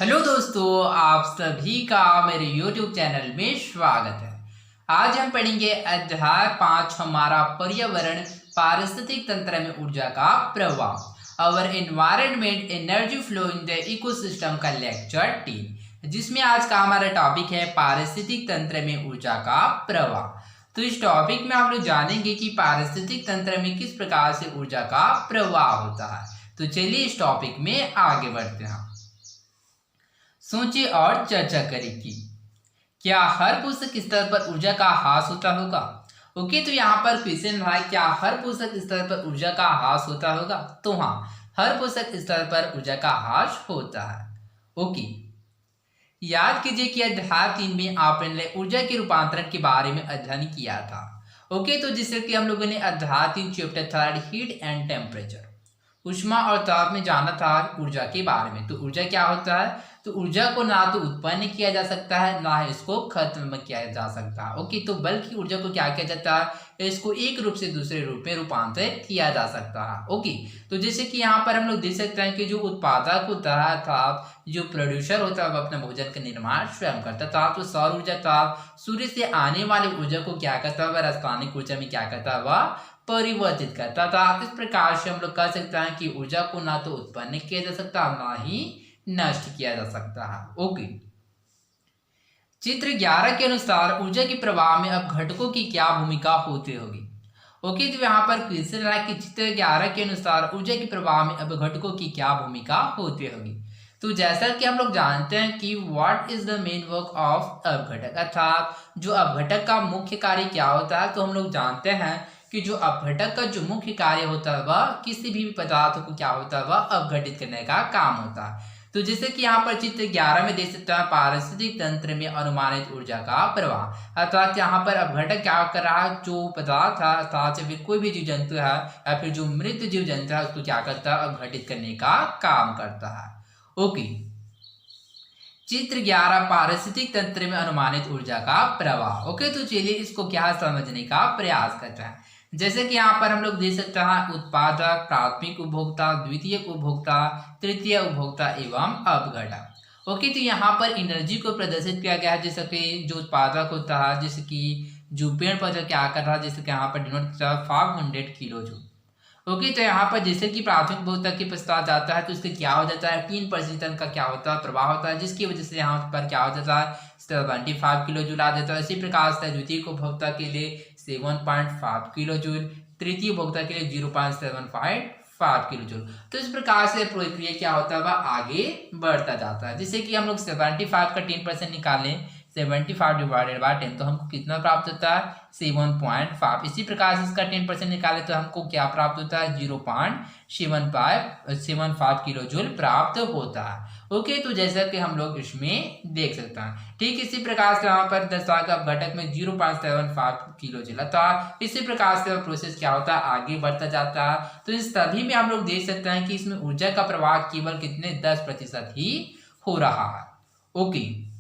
Hello दोस्तों, आप सभी का मेरे YouTube चैनल में स्वागत है। आज हम पढ़ेंगे अध्याय 5 हमारा पर्यावरण पारिस्थितिक तंत्र में ऊर्जा का प्रभाव our environment energy flow in the ecosystem का लेक्चर 3, जिसमें आज का हमारा टॉपिक है पारिस्थितिक तंत्र में ऊर्जा का प्रभाव। तो इस टॉपिक में आप लोग जानेंगे कि पारिस्थितिक तंत्र में किस प्रकार से ऊर्जा का प्रभाव होता है। तो चलिए इस टॉपिक में आगे बढ़ते हैं। सोचे और चर्चा करें कि क्या हर पोषक स्तर पर ऊर्जा का ह्रास होता होगा। ओके, तो यहाँ पर क्वेश्चन है, क्या हर पोषक स्तर पर ऊर्जा का ह्रास होता होगा। तो हाँ, हर पोषक स्तर पर ऊर्जा का ह्रास होता है। ओके, याद कीजिए कि अध्याय 3 में आपने ऊर्जा के रूपांतरण के बारे में अध्ययन किया था। ओके, तो जिससे कि हम लोगों ने अध्याय 3 चैप्टर 3 हीट एंड टेम्परेचर ऊष्मा और ताप में जाना था ऊर्जा के बारे में। तो ऊर्जा क्या होता है, तो ऊर्जा को ना तो उत्पन्न किया जा सकता है ना इसको खत्म किया जा सकता है। ओके, तो बल्कि ऊर्जा को क्या किया जाता है, इसको एक रूप से दूसरे रूप में रूपांतरित किया जा सकता है। ओके, तो जैसे कि यहाँ पर हम लोग देख सकते हैं कि जो उत्पादक होता है ताप, जो प्रोड्यूसर होता है वह अपने भोजन का निर्माण स्वयं करता है। ताप तो सौर ऊर्जा ताप सूर्य से आने वाली ऊर्जा को क्या करता है, वह रासायनिक ऊर्जा में क्या करता है, वह परिवर्तित करता था। इस प्रकार से हम लोग कह सकते हैं कि ऊर्जा को ना तो उत्पन्न किया जा सकता ना ही नष्ट किया जा सकता है। ओके, चित्र 11 के अनुसार ऊर्जा के प्रवाह में अब घटकों की क्या भूमिका होती होगी। ओके, तो यहाँ पर क्वेश्चन है कि चित्र 11 के अनुसार ऊर्जा के प्रवाह में अब घटकों की क्या भूमिका होती होगी। तो जैसा कि हम लोग जानते हैं कि what is the main work of अपघटक, अर्थात जो अपघटक का मुख्य कार्य क्या होता है। तो हम लोग जानते हैं कि जो अपघटक का जो मुख्य कार्य होता है वह किसी भी पदार्थ को क्या होता है, वह अपघटित करने का काम होता है। तो जैसे कि यहाँ पर चित्र 11 में देख सकते हैं पारिस्थितिक तंत्र में अनुमानित ऊर्जा का प्रवाह, अर्थात यहाँ पर अपघटक क्या कर रहा है, जो पदार्थ है अर्थात या फिर कोई भी जीव जंतु है या फिर जो मृत जीव जंतु है उसको क्या करता है, अपघटित करने का काम करता है। ओके, चित्र 11 पारिस्थितिक तंत्र में अनुमानित ऊर्जा का प्रवाह। ओके, तो चलिए इसको क्या समझने का प्रयास करते हैं। जैसे कि यहाँ पर हम लोग देख सकते हैं उत्पादक, प्राथमिक उपभोक्ता, द्वितीयक उपभोक्ता, तृतीय उपभोक्ता एवं अपघटक। ओके, तो यहाँ पर एनर्जी को प्रदर्शित किया गया है, जैसे कि जो उत्पादक होता है, जैसे कि जो पेड़ पौधा क्या कर रहा है, जैसे कि यहाँ पर डिनोट 500 किलो जूल। ओके, तो यहाँ पर जैसे कि प्राथमिक उपभोक्ता के पश्चात जाता है तो इसका क्या हो जाता है, 3% का क्या होता है, प्रवाह होता है, जिसकी वजह से यहाँ पर क्या हो जाता है, 75 किलो जूल आ जाता है। इसी प्रकार से द्वितीय उपभोक्ता के लिए 7.5 किलो जूल, तृतीय उपभोक्ता के लिए 0.75 किलो जूल। तो इस प्रकार से प्रक्रिया क्या होता है, वह आगे बढ़ता जाता है। जैसे कि हम लोग 75 का 10% निकालें, 75 डिवाइडेड बाय 10, तो हमको कितना प्राप्त होता है, 7.5। इसी प्रकार से इसका 10% निकाले तो हमको क्या प्राप्त होता है, 0.75 किलो जूल प्राप्त होता है। ओके, तो जैसा कि हम लोग इसमें देख सकते हैं, ठीक इसी प्रकार से यहाँ पर दशा का घटक में 0.75 किलो जूल था। इसी प्रकार से प्रोसेस क्या होता है, आगे बढ़ता जाता है। तो इस सभी में हम लोग देख सकते हैं कि इसमें ऊर्जा का प्रवाह केवल कितने 10% ही हो रहा है। ओके,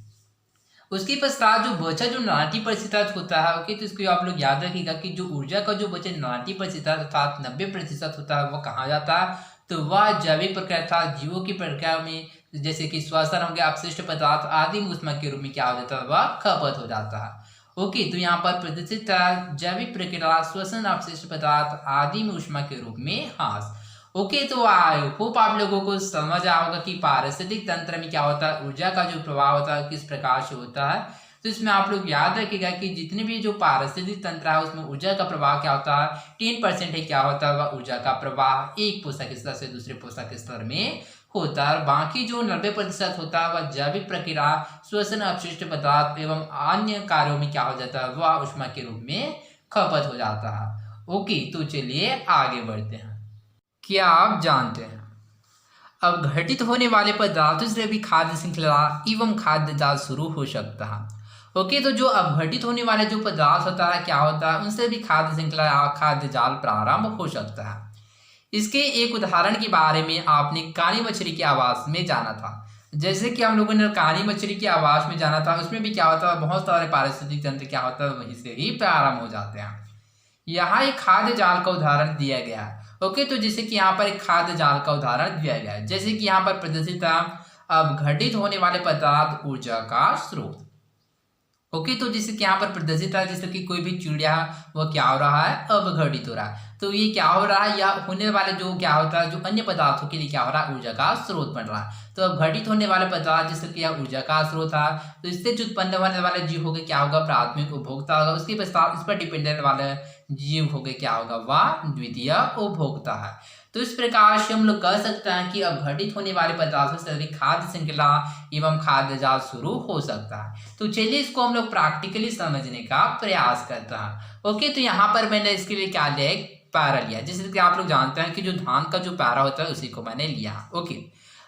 उसके पश्चात जो बचा जो 90% होता है। ओके, तो इसको आप लोग याद रखिएगा कि जो ऊर्जा का जो बचे 90% अर्थात 90% होता है, वह कहाँ जाता है, तो वह जैविक प्रक्रिया था, जीवों की प्रक्रिया में, जैसे कि श्वसन हो गया, अपशिष्ट पदार्थ आदि ऊष्मा के रूप में क्या हो जाता है, वह खपत हो जाता है। ओके, तो यहाँ पर प्रदर्शित था जैविक प्रक्रिया, श्वसन, अपशिष्ट पदार्थ आदि में ऊष्मा के रूप में ह्रास। ओके, तो आई होप आप लोगों को समझ आया होगा कि पारिस्थितिक तंत्र में क्या होता है, ऊर्जा का जो प्रवाह होता है किस प्रकार से होता है। तो इसमें आप लोग याद रखिएगा कि जितने भी जो पारिस्थितिक तंत्र है उसमें ऊर्जा का प्रवाह क्या होता है, 10% ही क्या होता है, वह ऊर्जा का प्रवाह एक पोषक स्तर से दूसरे पोषक स्तर में होता है। बाकी जो 90% होता है वह जैविक प्रक्रिया, श्वसन, अपशिष्ट पदार्थ एवं अन्य कार्यों में क्या हो जाता है, वह ऊष्मा के रूप में खपत हो जाता है। ओके, तो चलिए आगे बढ़ते हैं। क्या आप जानते हैं अब घटित होने वाले पदार्थों से भी खाद्य श्रृंखला एवं खाद्य जाल शुरू हो सकता है। ओके, तो जो अपघटित होने वाले जो पदार्थ होता है क्या होता है, उनसे भी खाद्य श्रृंखला या खाद्य जाल प्रारंभ हो सकता है। इसके एक उदाहरण के बारे में आपने काली मछली के आवास में जाना था। जैसे कि हम लोगों ने काली मछली के आवास में जाना था, उसमें भी क्या होता है, बहुत सारे पारिस्थितिक तंत्र क्या होता है वहीं से ही प्रारंभ हो जाते हैं। यहाँ एक खाद्य जाल का उदाहरण दिया गया है। ओके, तो जैसे कि यहाँ पर एक खाद्य जाल का उदाहरण दिया गया है, जैसे कि यहाँ पर प्रदर्शित अपघटित होने वाले पदार्थ ऊर्जा का स्रोत। ओके, तो जैसे कि यहाँ पर प्रदर्शित है, जैसे कि कोई भी चिड़िया वह क्या हो रहा है, अपघटित हो रहा है। तो ये क्या हो रहा है, या होने वाले जो क्या होता है, जो अन्य पदार्थों के लिए क्या हो रहा है, ऊर्जा का स्रोत बन रहा है। तो अपघटित होने वाले पदार्थ जैसे कि यह ऊर्जा का स्रोत है, तो इससे जो उत्पन्न होने वाले जीव हो गए क्या होगा, प्राथमिक उपभोक्ता होगा। उसके पश्चात इस पर डिपेंडेंट वाले जीव हो गए क्या होगा, वह द्वितीय उपभोक्ता है। तो इस प्रकार से हम लोग कह सकते हैं कि अपघटित होने वाले पदार्थों से अधिक खाद्य श्रृंखला एवं खाद्य जाल शुरू हो सकता है। तो चलिए इसको हम लोग प्रैक्टिकली समझने का प्रयास करते हैं। ओके, तो यहाँ पर मैंने इसके लिए क्या लिया, एक पैरा लिया। जैसे कि आप लोग जानते हैं कि जो धान का जो पैरा होता है उसी को मैंने लिया। ओके,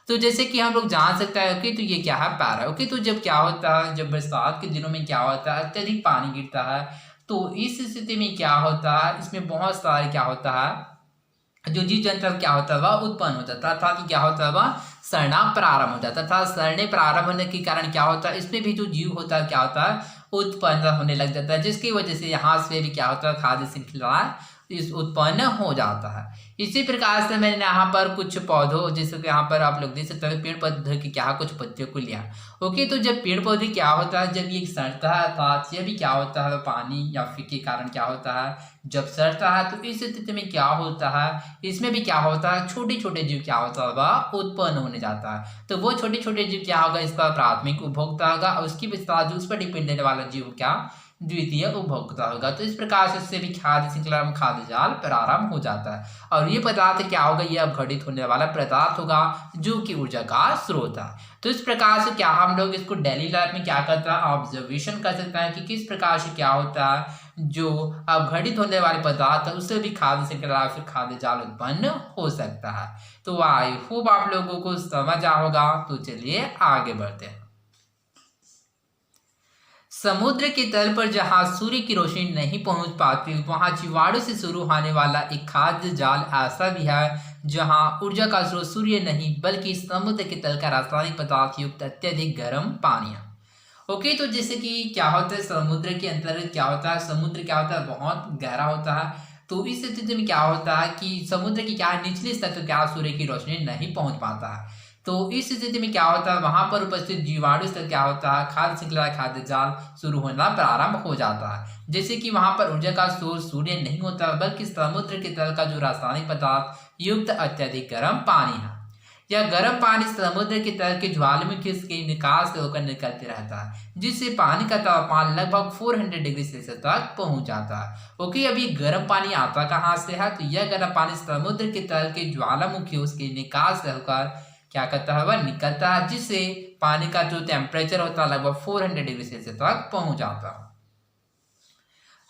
तो जैसे कि हम लोग जान सकते हैं, ओके, तो ये क्या है, पैरा। ओके, तो जब क्या होता है, जब बरसात के दिनों में क्या होता है, अत्यधिक पानी गिरता है, तो इस स्थिति में क्या होता है, इसमें बहुत सारे क्या होता है, जो जीव जंतु क्या होता है वह उत्पन्न हो जाता है, अर्थात क्या होता है, वह सड़ना प्रारंभ हो जाता है। अर्थात सड़ने प्रारंभ होने के कारण क्या होता है, इसमें भी जो जीव होता है क्या होता है, उत्पन्न होने लग जाता है, जिसकी वजह से यहाँ से भी क्या होता है, खाद्य श्रृंखला इस उत्पन्न हो जाता है। इसी प्रकार से मैंने यहाँ पर कुछ पौधों, जैसे कि यहाँ पर आप लोग देख सकते हैं, पेड़ पौधे की क्या कुछ पत्तियों को लिया। ओके, तो जब पेड़ पौधे क्या होता है, जब ये सड़ता है, अर्थात यह भी क्या होता है, पानी या फिर के कारण क्या होता है, जब सड़ता है, तो इस स्थिति में क्या होता है, इसमें भी क्या होता है, छोटे छोटे जीव क्या होता होगा, उत्पन्न होने जाता है। तो वो छोटे छोटे जीव क्या होगा, इसका प्राथमिक उपभोक्ता होगा, और उसकी विस्तार जो उस पर डिपेंडेंट वाला जीव क्या, द्वितीय उपभोक्ता होगा। तो इस प्रकार से उससे भी खाद्य श्रृंखला में खाद्य जाल प्रारंभ हो जाता है, और ये पदार्थ क्या होगा, ये अपघटित होने वाला पदार्थ होगा जो कि ऊर्जा का स्रोत है। तो इस प्रकार से क्या हम लोग इसको डेली लाइफ में क्या करते हैं, ऑब्जर्वेशन कर सकते हैं कि किस प्रकार से क्या होता है, जो अपघटित होने वाले पदार्थ है उससे भी खाद्य श्रृंखला फिर खाद्य जाल उत्पन्न हो सकता है। तो आई होप आप लोगों को समझ आ होगा। तो चलिए आगे बढ़ते हैं। समुद्र के तल पर जहां सूर्य की रोशनी नहीं पहुंच पाती, वहां जीवाणु से शुरू होने वाला एक खाद्य जाल ऐसा भी है जहां ऊर्जा का स्रोत सूर्य नहीं बल्कि समुद्र के तल का रासायनिक पदार्थ युक्त अत्यधिक गर्म पानी है। ओके, तो जैसे कि क्या होता है, समुद्र के अंतर्गत क्या होता है, समुद्र क्या होता है, बहुत गहरा होता है। तो इस स्थिति में क्या होता है कि समुद्र की क्या निचले स्तर तक क्या सूर्य की रोशनी नहीं पहुंच पाता है। तो इस स्थिति में क्या होता है, वहां पर उपस्थित जीवाणु स्तर क्या होता है, खाद्य श्रृंखला खाद्य जाल शुरू होना प्रारंभ हो जाता है। जैसे कि वहां पर ऊर्जा का स्रोत सूर्य नहीं होता बल्कि समुद्र के तल का जो रासायनिक पदार्थ युक्त अत्यधिक गर्म पानी है। यह गर्म पानी समुद्र के तल के ज्वालामुखी के निकास से होकर निकलते रहता है, जिससे पानी का तापमान लगभग 400 डिग्री सेल्सियस तक पहुंच जाता है। ओके, अभी गर्म पानी आता कहाँ से है, तो यह गर्म पानी समुद्र के तल के ज्वालामुखी उसके निकास से होकर क्या करता है, वह निकलता है, जिससे पानी का जो टेम्परेचर होता है लगभग 400 डिग्री सेल्सियस तक पहुंच जाता है।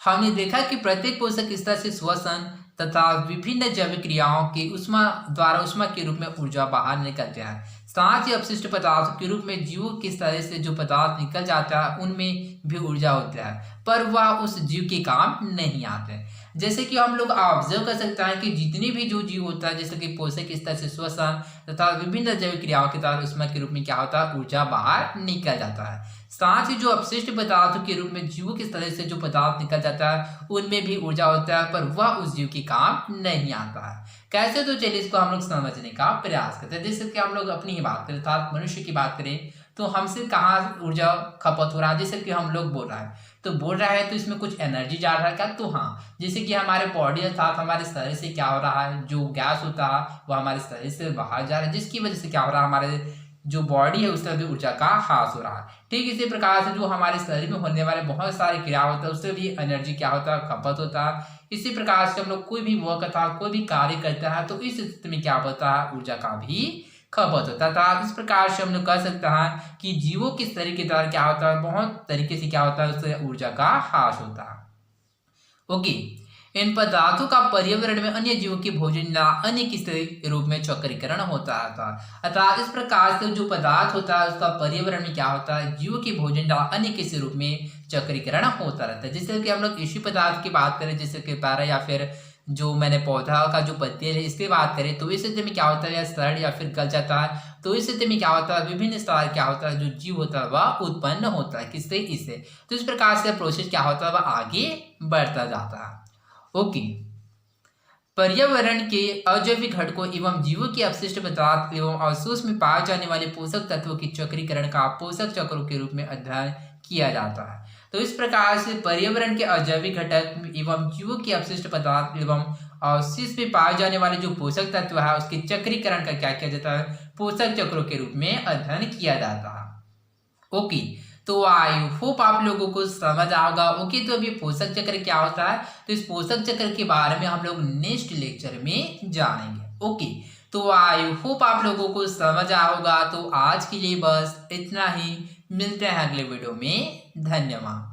हमने देखा कि प्रत्येक पोषक स्तर से श्वसन तथा विभिन्न जैविक क्रियाओं के ऊष्मा के रूप में ऊर्जा बाहर निकलते हैं। साथ ही अपशिष्ट पदार्थ के रूप में जीवों के शरीर से जो पदार्थ निकल जाता है उनमें भी ऊर्जा होता है, पर वह उस जीव के काम नहीं आते। जैसे कि हम लोग ऑब्जर्व कर सकते हैं कि जितने भी जो जीव होता है, जैसे कि पोषक स्तर से श्वसन तथा विभिन्न जैविक क्रियाओं के द्वारा ऊष्मा के रूप में क्या होता है, ऊर्जा बाहर निकल जाता है। साथ ही जो अपशिष्ट पदार्थों के रूप में जीवों के शरीर से जो पदार्थ निकल जाता है उनमें भी ऊर्जा होता है, पर वह उस जीव के काम नहीं आता है। कैसे, तो चलिए इसको हम लोग समझने का प्रयास करते हैं। जैसे कि हम लोग अपनी ही बात करें, अर्थात मनुष्य की बात करें, तो हमसे कहाँ ऊर्जा खपत हो रहा है। जैसे कि हम लोग बोल रहा है, तो बोल रहा है तो इसमें कुछ एनर्जी जा रहा है क्या, तो हाँ, जैसे कि हमारे बॉडी अर्थात हमारे शरीर से क्या हो रहा है, जो गैस होता है वह हमारे शरीर से बाहर जा रहा है, जिसकी वजह से क्या हो रहा है, हमारे जो बॉडी है उससे भी ऊर्जा का ह्रास हो रहा है। ठीक इसी प्रकार से जो हमारे शरीर में होने वाले बहुत सारे क्रिया होता है उससे भी एनर्जी क्या होता है, खपत होता है। इसी प्रकार से हम लोग कोई भी वर्क अर्थात कोई भी कार्य करता है तो इस स्थिति में क्या होता है, ऊर्जा का भी खपत होता है। इस प्रकार से हम लोग कह सकते हैं कि जीवों के शरीर के द्वारा क्या होता है, बहुत तरीके से क्या होता है, उससे ऊर्जा का ह्रास होता है। ओके, इन पदार्थों का पर्यावरण में अन्य जीवों के भोजन या अन्य किसी रूप में चक्रीकरण होता है। अतः इस प्रकार से जो पदार्थ होता है उसका पर्यावरण में क्या होता है, जीवों के भोजन या अन्य किसी रूप में चक्रीकरण होता रहता है। जैसे कि हम लोग इसी पदार्थ की बात करें, जैसे कि पैरा या फिर जो मैंने पौधा का जो पत्ते है इसकी बात करें, तो इस स्थिति में क्या होता है, या सड़ या फिर गल जाता है। तो इस स्थिति में क्या होता है, विभिन्न स्तर क्या होता है, जो जीव होता है वह उत्पन्न होता है, किससे, इससे। तो इस प्रकार से प्रोसेस क्या होता है, वह आगे बढ़ता जाता है। ओके, पर्यावरण के अजैविक घटकों एवं जीवों के अपशिष्ट पदार्थ एवं अवशोष में पाए जाने वाले पोषक तत्वों की चक्रीकरण का पोषक चक्रों के रूप में अध्ययन किया जाता है। तो इस प्रकार से पर्यावरण के अजैविक घटक एवं जीवों के अपशिष्ट पदार्थ एवं अवशेष में पाए जाने वाले जो पोषक तत्व है उसके चक्रीकरण का क्या किया जाता है, पोषक चक्रों के रूप में अध्ययन किया जाता है। ओके, तो आई होप आप लोगों को समझ आएगा। ओके, तो अभी पोषक चक्र क्या होता है, तो इस पोषक चक्र के बारे में हम लोग नेक्स्ट लेक्चर में जानेंगे। ओके, तो आई होप आप लोगों को समझ आएगा। तो आज के लिए बस इतना ही, मिलते हैं अगले वीडियो में। धन्यवाद।